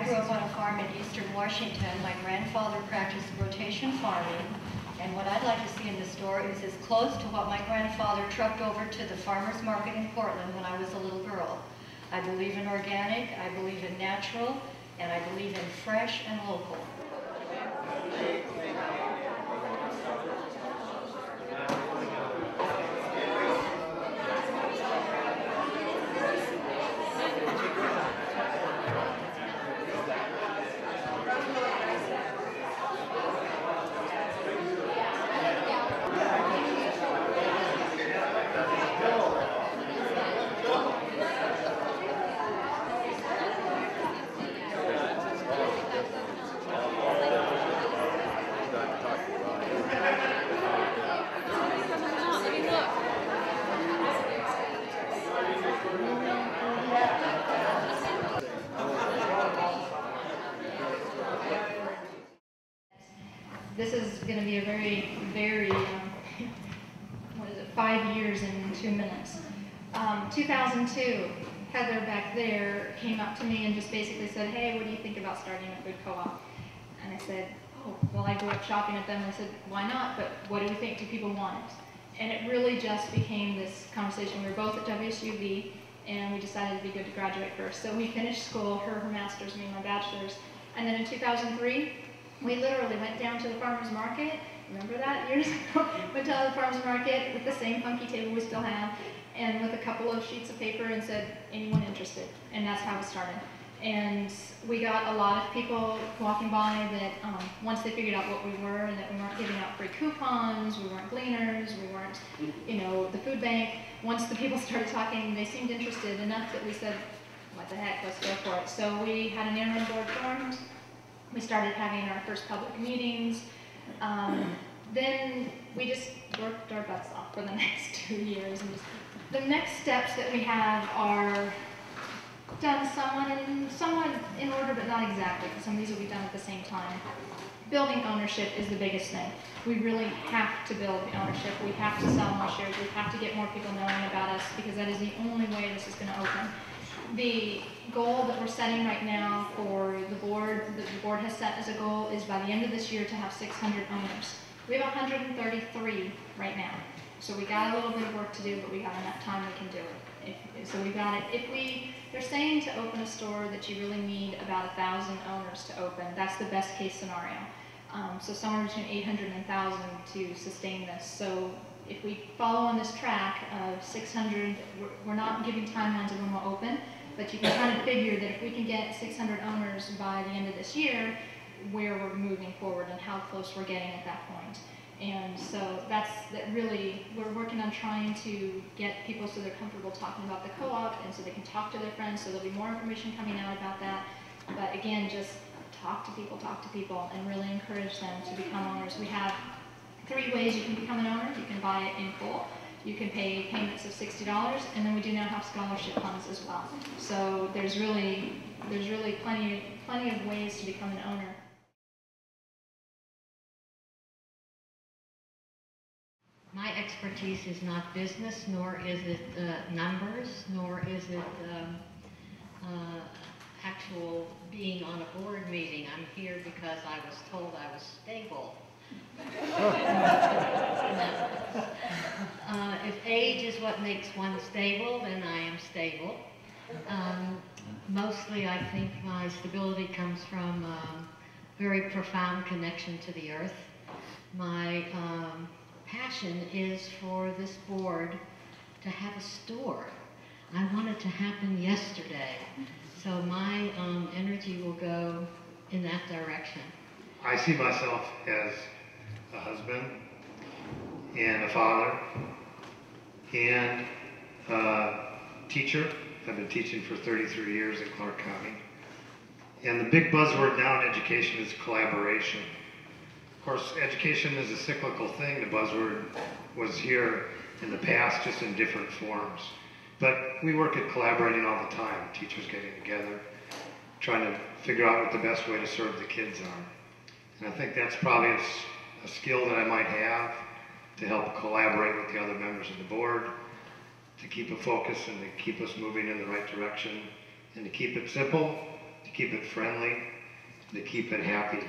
grew up on a farm in eastern Washington. My grandfather practiced rotation farming, and what I'd like to see in the store is as close to what my grandfather trucked over to the farmer's market in Portland when I was a little girl. I believe in organic, I believe in natural, and I believe in fresh and local. This is going to be a very, 5 years in 2 minutes. 2002, Heather back there came up to me and just basically said, hey, what do you think about starting a food co-op? And I said, oh, well, I grew up shopping at them. I said, why not? But what do you think? Do people want it? And it really just became this conversation. We were both at WSUV, and we decided it'd be good to graduate first. So we finished school, her master's, me my bachelor's. And then in 2003, we literally went down to the farmer's market. Remember that years ago? Went down to the farmer's market with the same funky table we still have, and with a couple of sheets of paper and said, anyone interested? And that's how it started. And we got a lot of people walking by that once they figured out what we were and that we weren't giving out free coupons, we weren't gleaners, we weren't, the food bank. Once the people started talking, they seemed interested enough that we said, what the heck, let's go for it. So we had an interim board formed. We started having our first public meetings. Then we just worked our butts off for the next 2 years. And the next steps that we have are done somewhat in order, but not exactly, because some of these will be done at the same time. Building ownership is the biggest thing. We really have to build the ownership. We have to sell more shares. We have to get more people knowing about us, because that is the only way this is going to open. The goal that we're setting right now for the board, that the board has set as a goal, is by the end of this year to have 600 owners. We have 133 right now. So we got a little bit of work to do, but we got enough time we can do it. So we got it. They're saying to open a store that you really need about 1,000 owners to open. That's the best case scenario. So somewhere between 800 and 1,000 to sustain this. So if we follow on this track of 600, we're not giving timelines of when we'll open, but you can kind of figure that if we can get 600 owners by the end of this year, where we're moving forward and how close we're getting at that point. And so we're working on trying to get people so they're comfortable talking about the co-op, and so they can talk to their friends, so there'll be more information coming out about that. But again, just talk to people, and really encourage them to become owners. We have 3 ways you can become an owner. You can buy it in full. You can pay payments of $60, and then we do now have scholarship funds as well. So there's really plenty of ways to become an owner. My expertise is not business, nor is it numbers, nor is it actual being on a board meeting. I'm here because I was told I was stable. If age is what makes one stable, then I am stable. Mostly I think my stability comes from a very profound connection to the earth. My passion is for this board to have a store. I want it to happen yesterday. So my energy will go in that direction. I see myself as a husband and a father and a teacher. I've been teaching for 33 years in Clark County. And the big buzzword now in education is collaboration. Of course, education is a cyclical thing. The buzzword was here in the past, just in different forms. But we work at collaborating all the time, teachers getting together, trying to figure out what the best way to serve the kids are. And I think that's probably a skill that I might have to help collaborate with the other members of the board, to keep a focus and to keep us moving in the right direction, and to keep it simple, to keep it friendly, to keep it happy.